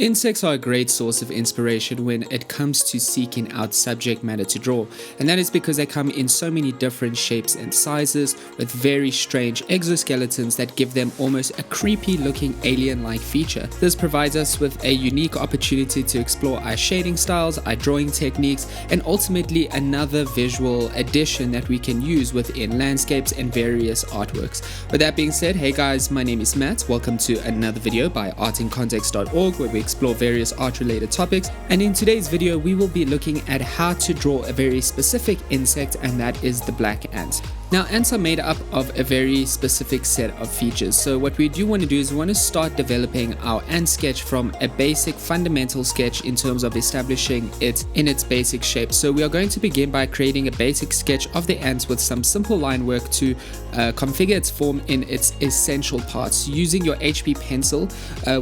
Insects are a great source of inspiration when it comes to seeking out subject matter to draw, and that is because they come in so many different shapes and sizes with very strange exoskeletons that give them almost a creepy looking alien-like feature. This provides us with a unique opportunity to explore our shading styles, our drawing techniques, and ultimately another visual addition that we can use within landscapes and various artworks. With that being said, hey guys, my name is Matt. Welcome to another video by artincontext.org where we explore various art related topics, and in today's video we will be looking at how to draw a very specific insect, and that is the black ant. Now, ants are made up of a very specific set of features, so what we do want to do is we want to start developing our ant sketch from a basic fundamental sketch in terms of establishing it in its basic shape. So we are going to begin by creating a basic sketch of the ants with some simple line work to configure its form in its essential parts. Using your HB pencil,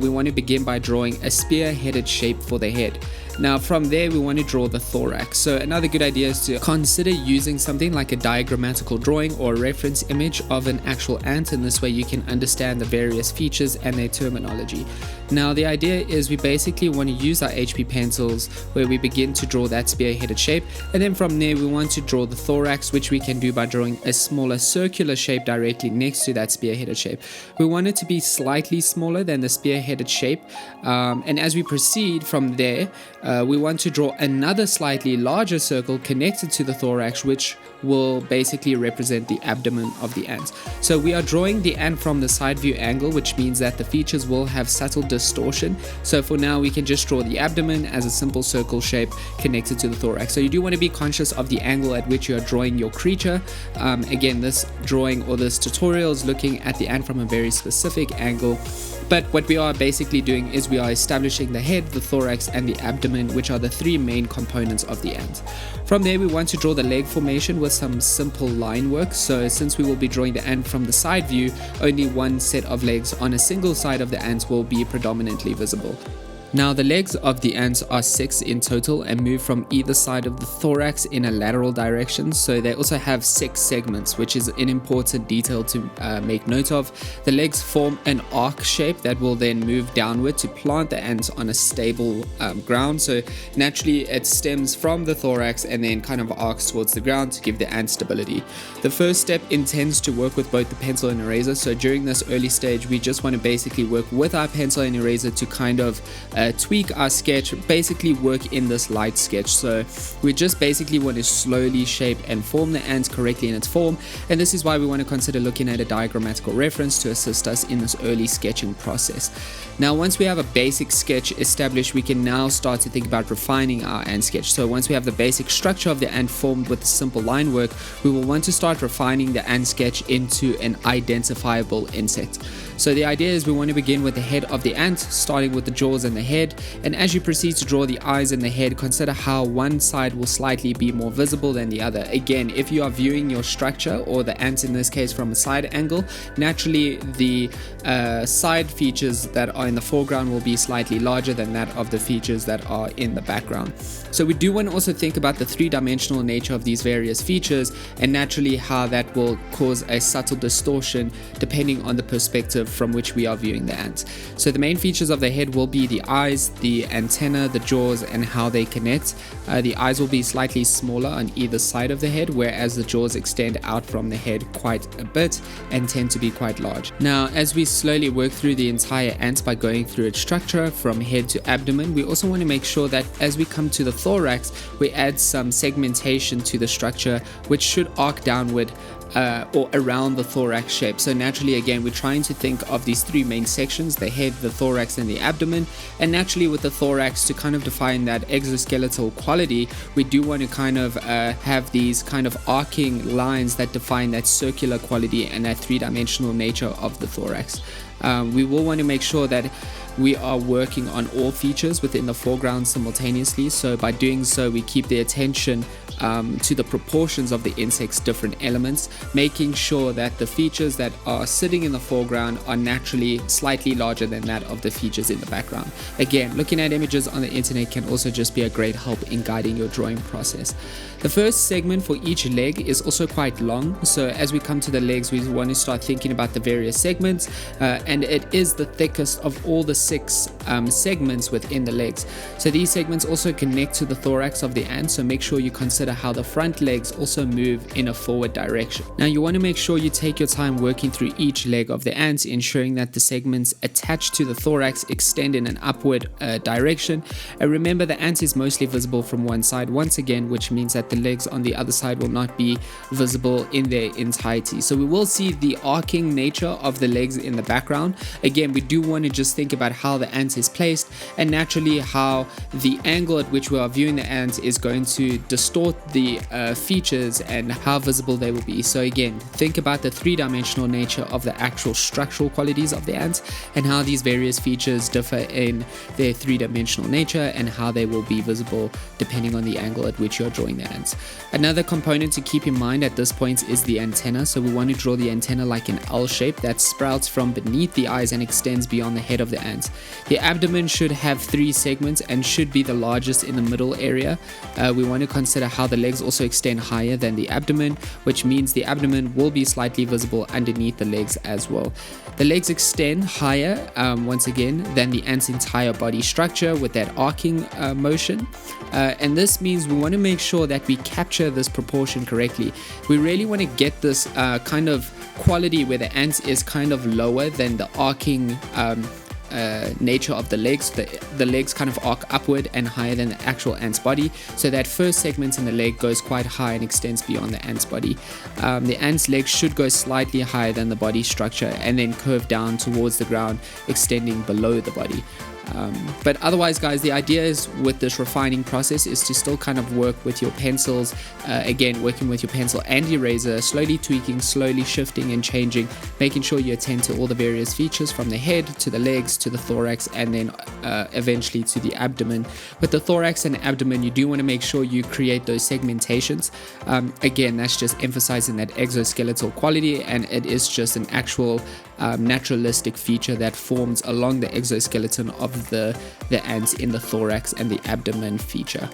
we want to begin by drawing a spear-headed shape for the head. Now from there we want to draw the thorax. So another good idea is to consider using something like a diagrammatical drawing or a reference image of an actual ant, and this way you can understand the various features and their terminology. Now the idea is we basically want to use our HB pencils where we begin to draw that spear-headed shape, and then from there we want to draw the thorax, which we can do by drawing a smaller circular shape directly next to that spear-headed shape. We want it to be slightly smaller than the spear-headed shape, and as we proceed from there we want to draw another slightly larger circle connected to the thorax, which will basically represent the abdomen of the ant. So we are drawing the ant from the side view angle, which means that the features will have subtle distortion. So for now we can just draw the abdomen as a simple circle shape connected to the thorax. So you do want to be conscious of the angle at which you are drawing your creature. Again, this drawing or this tutorial is looking at the ant from a very specific angle. But what we are basically doing is we are establishing the head, the thorax, and the abdomen, which are the three main components of the ant. From there, we want to draw the leg formation with some simple line work. So since we will be drawing the ant from the side view, only one set of legs on a single side of the ant will be predominantly visible. Now the legs of the ants are 6 in total and move from either side of the thorax in a lateral direction, so they also have 6 segments, which is an important detail to make note of. The legs form an arc shape that will then move downward to plant the ants on a stable ground, so naturally it stems from the thorax and then kind of arcs towards the ground to give the ant stability. The first step intends to work with both the pencil and eraser, so during this early stage we just want to basically work with our pencil and eraser to kind of tweak our sketch, basically work in this light sketch. So we just basically want to slowly shape and form the ant correctly in its form, and this is why we want to consider looking at a diagrammatical reference to assist us in this early sketching process. Now once we have a basic sketch established, we can now start to think about refining our ant sketch. So once we have the basic structure of the ant formed with simple line work, we will want to start refining the ant sketch into an identifiable insect. So the idea is we want to begin with the head of the ant, starting with the jaws and the head, and as you proceed to draw the eyes and the head, consider how one side will slightly be more visible than the other. Again, if you are viewing your structure, or the ant in this case, from a side angle, naturally the side features that are in the foreground will be slightly larger than that of the features that are in the background. So we do want to also think about the three-dimensional nature of these various features, and naturally how that will cause a subtle distortion depending on the perspective from which we are viewing the ant. So the main features of the head will be the eyes, the antenna, the jaws, and how they connect. The eyes will be slightly smaller on either side of the head, whereas the jaws extend out from the head quite a bit and tend to be quite large. Now as we slowly work through the entire ant by going through its structure from head to abdomen, we also want to make sure that as we come to the thorax, we add some segmentation to the structure, which should arc downward or around the thorax shape. So naturally, again, we're trying to think of these three main sections: the head, the thorax, and the abdomen. And naturally with the thorax, to kind of define that exoskeletal quality, we do want to kind of have these kind of arcing lines that define that circular quality and that three-dimensional nature of the thorax. We will want to make sure that we are working on all features within the foreground simultaneously. So by doing so, we keep the attention to the proportions of the insect's different elements, making sure that the features that are sitting in the foreground are naturally slightly larger than that of the features in the background. Again, looking at images on the internet can also just be a great help in guiding your drawing process. The first segment for each leg is also quite long, so as we come to the legs, we want to start thinking about the various segments, and it is the thickest of all the 6 segments within the legs. So these segments also connect to the thorax of the ant, so make sure you consider how the front legs also move in a forward direction. Now you want to make sure you take your time working through each leg of the ant, ensuring that the segments attached to the thorax extend in an upward direction. And remember, the ant is mostly visible from one side once again, which means that the legs on the other side will not be visible in their entirety. So we will see the arcing nature of the legs in the background. Again, we do want to just think about how the ant is placed, and naturally how the angle at which we are viewing the ant is going to distort the features and how visible they will be. So again, think about the three-dimensional nature of the actual structural qualities of the ant and how these various features differ in their three-dimensional nature and how they will be visible depending on the angle at which you're drawing the ant. Another component to keep in mind at this point is the antenna. So we want to draw the antenna like an L shape that sprouts from beneath the eyes and extends beyond the head of the ant. The abdomen should have 3 segments and should be the largest in the middle area. We want to consider how the legs also extend higher than the abdomen, which means the abdomen will be slightly visible underneath the legs as well. The legs extend higher, once again, than the ant's entire body structure with that arcing motion. And this means we want to make sure that we capture this proportion correctly. We really want to get this kind of quality where the ant is kind of lower than the arcing nature of the legs. The legs kind of arc upward and higher than the actual ant's body, so that first segment in the leg goes quite high and extends beyond the ant's body. The ant's legs should go slightly higher than the body structure and then curve down towards the ground, extending below the body. But otherwise, guys, the idea is with this refining process is to still kind of work with your pencils, again working with your pencil and eraser, slowly tweaking, slowly shifting and changing, making sure you attend to all the various features from the head to the legs to the thorax, and then eventually to the abdomen. With the thorax and abdomen, you do want to make sure you create those segmentations. Again, that's just emphasizing that exoskeletal quality, and it is just an actual naturalistic feature that forms along the exoskeleton of the ants in the thorax and the abdomen feature.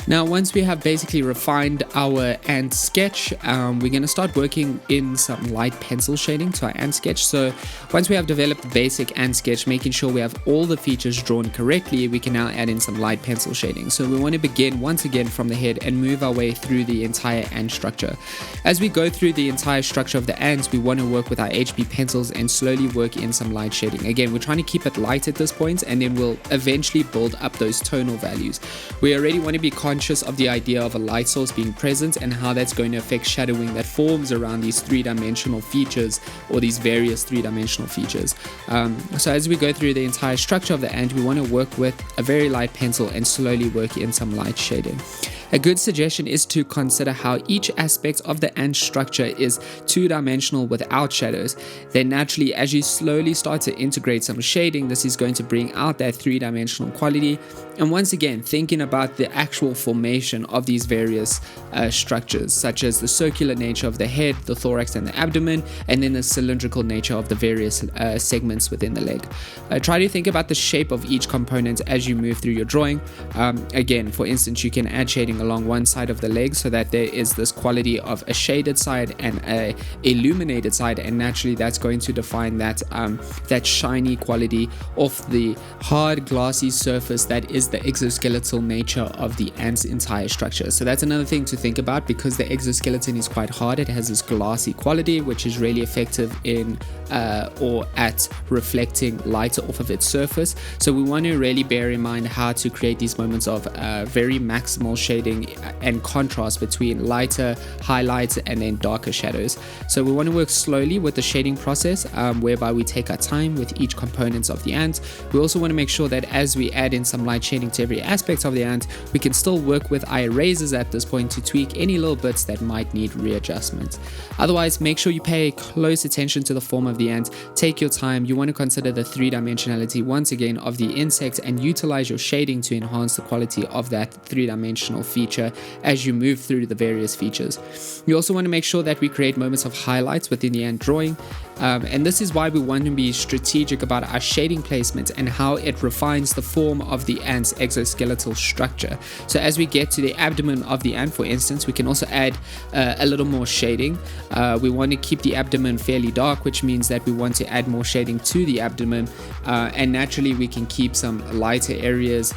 Now, once we have basically refined our ant sketch, we're going to start working in some light pencil shading to our ant sketch. So once we have developed the basic ant sketch, making sure we have all the features drawn correctly, we can now add in some light pencil shading. So we want to begin once again from the head and move our way through the entire ant structure. As we go through the entire structure of the ants, we want to work with our HB pencils and slowly work in some light shading. Again, we're trying to keep it light at this point, and then we'll eventually build up those tonal values. We already want to be conscious of the idea of a light source being present and how that's going to affect shadowing that forms around these three-dimensional features, or these various three-dimensional features. So as we go through the entire structure of the ant, we want to work with a very light pencil and slowly work in some light shading. A good suggestion is to consider how each aspect of the ant structure is two-dimensional without shadows. Then naturally, as you slowly start to integrate some shading, this is going to bring out that three-dimensional quality. And once again, thinking about the actual formation of these various structures, such as the circular nature of the head, the thorax and the abdomen, and then the cylindrical nature of the various segments within the leg. Try to think about the shape of each component as you move through your drawing. Again, for instance, you can add shading along one side of the leg so that there is this quality of a shaded side and a illuminated side, and naturally that's going to define that that shiny quality of the hard glassy surface that is the exoskeletal nature of the ant's entire structure. So that's another thing to think about, because the exoskeleton is quite hard. It has this glassy quality which is really effective in or at reflecting light off of its surface. So we want to really bear in mind how to create these moments of very maximal shading and contrast between lighter highlights and then darker shadows. So we want to work slowly with the shading process, whereby we take our time with each component of the ant. We also want to make sure that as we add in some light shading to every aspect of the ant, we can still work with our erasers at this point to tweak any little bits that might need readjustment. Otherwise, make sure you pay close attention to the form of the ant. Take your time. You want to consider the three-dimensionality once again of the insect and utilize your shading to enhance the quality of that three-dimensional feature as you move through the various features. You also want to make sure that we create moments of highlights within the ant drawing. And this is why we want to be strategic about our shading placement and how it refines the form of the ant's exoskeletal structure. So as we get to the abdomen of the ant, for instance, we can also add a little more shading. We want to keep the abdomen fairly dark, which means that we want to add more shading to the abdomen, and naturally we can keep some lighter areas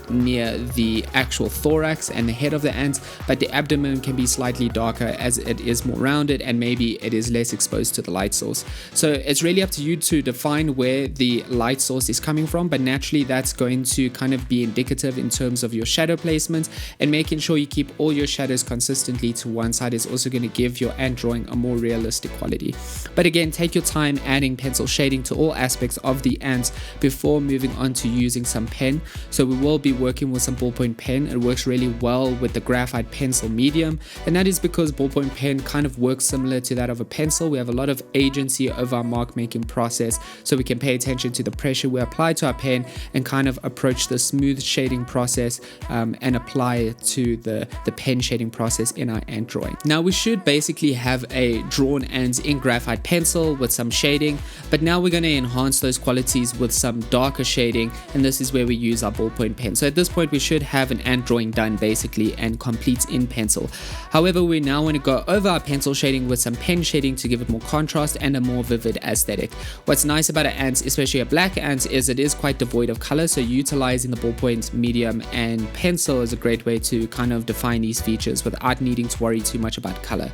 near the actual thorax and the head of the ant, but the abdomen can be slightly darker as it is more rounded and maybe it is less exposed to the light source. So it's really up to you to define where the light source is coming from, but naturally that's going to kind of be indicative in terms of your shadow placement, and making sure you keep all your shadows consistently to one side is also going to give your ant drawing a more realistic quality. But again, take your time adding pencil shading to all aspects of the ant before moving on to using some pen. So we will be working with some ballpoint pen. It works really well with the graphite pencil medium, and that is because ballpoint pen kind of works similar to that of a pencil. We have a lot of agency over our mark making process, so we can pay attention to the pressure we apply to our pen and kind of approach the smooth shading process and apply it to the pen shading process in our ant drawing. Now we should basically have a drawn ant in graphite pencil with some shading, but now we're going to enhance those qualities with some darker shading, and this is where we use our ballpoint pen. So at this point we should have an ant drawing done basically and complete in pencil. However, we now want to go over our pencil shading with some pen shading to give it more contrast and a more vivid aesthetic. What's nice about an ant, especially a black ant, is it is quite devoid of color, so utilizing the ballpoint medium and pencil is a great way to kind of define these features without needing to worry too much about color.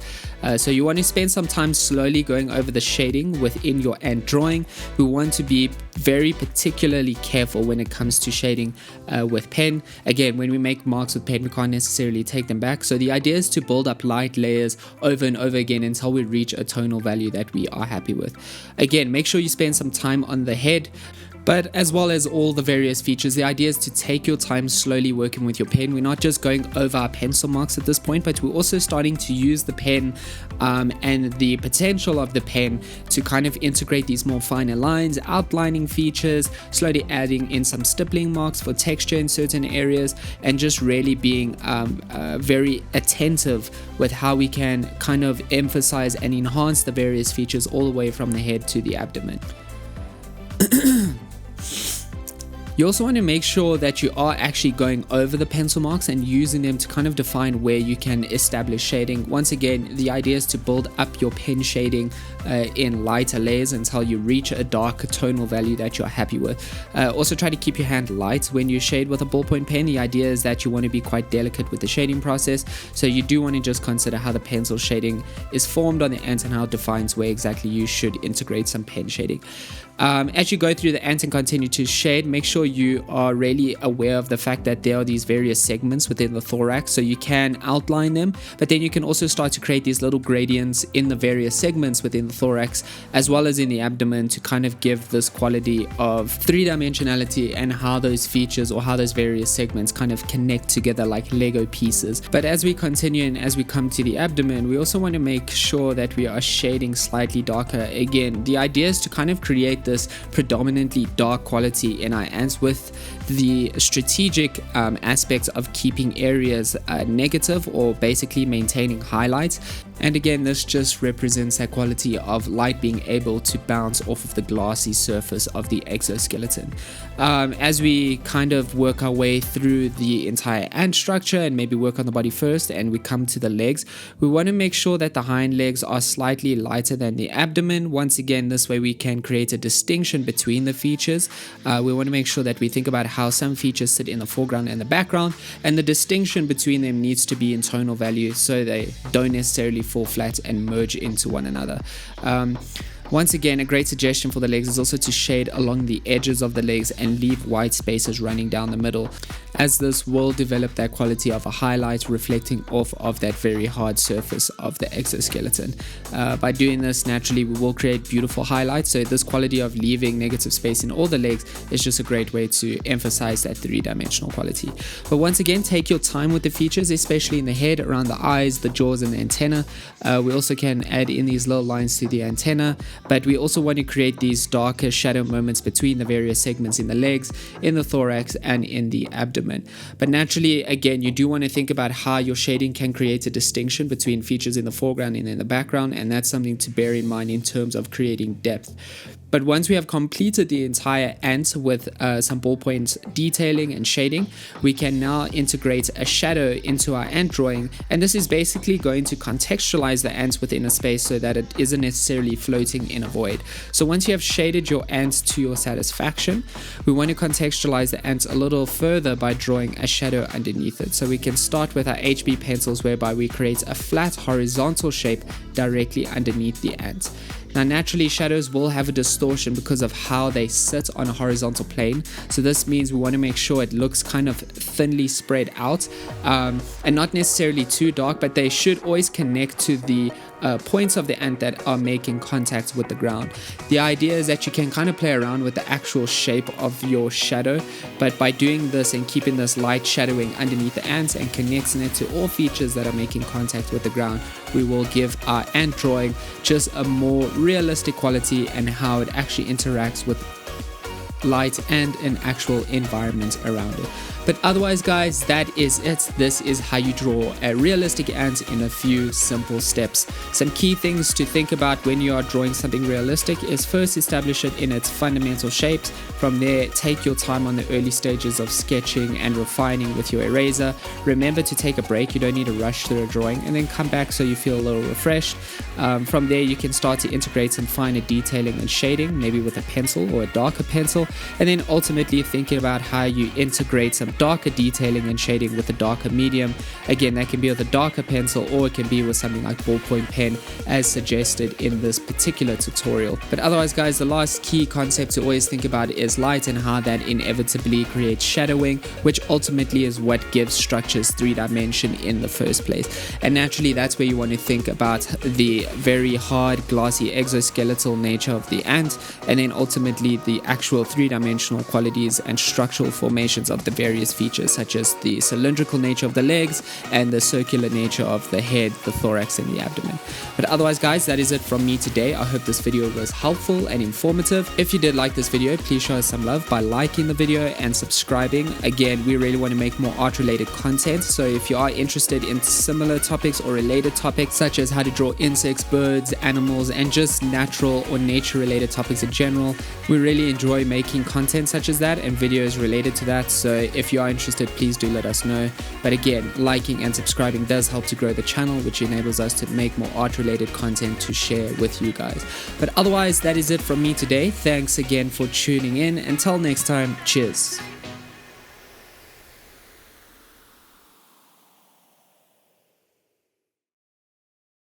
So you want to spend some time slowly going over the shading within your ant drawing. We want to be very particularly careful when it comes to shading with pen. Again, when we make marks with pen, we can't necessarily take them back, so the idea is to build up light layers over and over again until we reach a tonal value that we are happy with. Again, make sure you spend some time on the head, but as well as all the various features. The idea is to take your time slowly working with your pen. We're not just going over our pencil marks at this point, but we're also starting to use the pen and the potential of the pen to kind of integrate these more finer lines, outlining features, slowly adding in some stippling marks for texture in certain areas, and just really being very attentive with how we can kind of emphasize and enhance the various features all the way from the head to the abdomen. You also want to make sure that you are actually going over the pencil marks and using them to kind of define where you can establish shading. Once again, the idea is to build up your pen shading in lighter layers until you reach a darker tonal value that you're happy with. Also try to keep your hand light when you shade with a ballpoint pen. The idea is that you want to be quite delicate with the shading process, so you do want to just consider how the pencil shading is formed on the ant and how it defines where exactly you should integrate some pen shading. As you go through the ant and continue to shade, make sure you are really aware of the fact that there are these various segments within the thorax, so you can outline them, but then you can also start to create these little gradients in the various segments within the thorax as well as in the abdomen to kind of give this quality of three-dimensionality and how those features or how those various segments kind of connect together like Lego pieces. But as we continue and as we come to the abdomen, we also want to make sure that we are shading slightly darker. Again, the idea is to kind of create this predominantly dark quality in our ants with the strategic aspects of keeping areas negative or basically maintaining highlights. And again, this just represents that quality of light being able to bounce off of the glassy surface of the exoskeleton. As we kind of work our way through the entire ant structure and maybe work on the body first and we come to the legs, we want to make sure that the hind legs are slightly lighter than the abdomen. Once again, this way we can create a distinction between the features. We want to make sure that we think about how some features sit in the foreground and the background, and the distinction between them needs to be in tonal value so they don't necessarily fall flat and merge into one another. Once again, a great suggestion for the legs is also to shade along the edges of the legs and leave white spaces running down the middle, as this will develop that quality of a highlight reflecting off of that very hard surface of the exoskeleton. By doing this, naturally we will create beautiful highlights, so this quality of leaving negative space in all the legs is just a great way to emphasize that three-dimensional quality. But once again, take your time with the features, especially in the head, around the eyes, the jaws and the antenna. We also can add in these little lines to the antenna, but we also want to create these darker shadow moments between the various segments in the legs, in the thorax and in the abdomen. abdomen. But naturally, again, you do want to think about how your shading can create a distinction between features in the foreground and in the background, and that's something to bear in mind in terms of creating depth. But once we have completed the entire ant with some ballpoint detailing and shading, we can now integrate a shadow into our ant drawing, and this is basically going to contextualize the ants within a space so that it isn't necessarily floating in a void. So once you have shaded your ants to your satisfaction, we want to contextualize the ants a little further by drawing a shadow underneath it. So we can start with our HB pencils, whereby we create a flat horizontal shape directly underneath the ant. Now naturally, shadows will have a distortion because of how they sit on a horizontal plane, so this means we want to make sure it looks kind of thinly spread out, and not necessarily too dark, but they should always connect to the points of the ant that are making contact with the ground. The idea is that you can kind of play around with the actual shape of your shadow, but by doing this and keeping this light shadowing underneath the ants and connecting it to all features that are making contact with the ground, we will give our ant drawing just a more realistic quality and how it actually interacts with light and an actual environment around it. But otherwise, guys, that is it. This is how you draw a realistic ant in a few simple steps. Some key things to think about when you are drawing something realistic is first establish it in its fundamental shapes. From there, take your time on the early stages of sketching and refining with your eraser. Remember to take a break. You don't need to rush through a drawing, and then come back so you feel a little refreshed. From there, you can start to integrate some finer detailing and shading, maybe with a pencil or a darker pencil, and then ultimately thinking about how you integrate some darker detailing and shading with a darker medium. Again, that can be with a darker pencil, or it can be with something like ballpoint pen, as suggested in this particular tutorial. But otherwise, guys, the last key concept to always think about is light and how that inevitably creates shadowing, which ultimately is what gives structures 3 dimension in the first place. And naturally, that's where you want to think about the very hard, glassy exoskeletal nature of the ant, and then ultimately the actual 3-dimensional qualities and structural formations of the various features, such as the cylindrical nature of the legs and the circular nature of the head, the thorax, and the abdomen. But otherwise, guys, that is it from me today. I hope this video was helpful and informative. If you did like this video, please show us some love by liking the video and subscribing. Again, we really want to make more art-related content, so if you are interested in similar topics or related topics, such as how to draw insects, birds, animals, and just natural or nature-related topics in general, we really enjoy making content such as that and videos related to that. So if you are interested, please do let us know. But again, liking and subscribing does help to grow the channel, which enables us to make more art-related content to share with you guys. But otherwise, that is it from me today. Thanks again for tuning in. Until next time, cheers.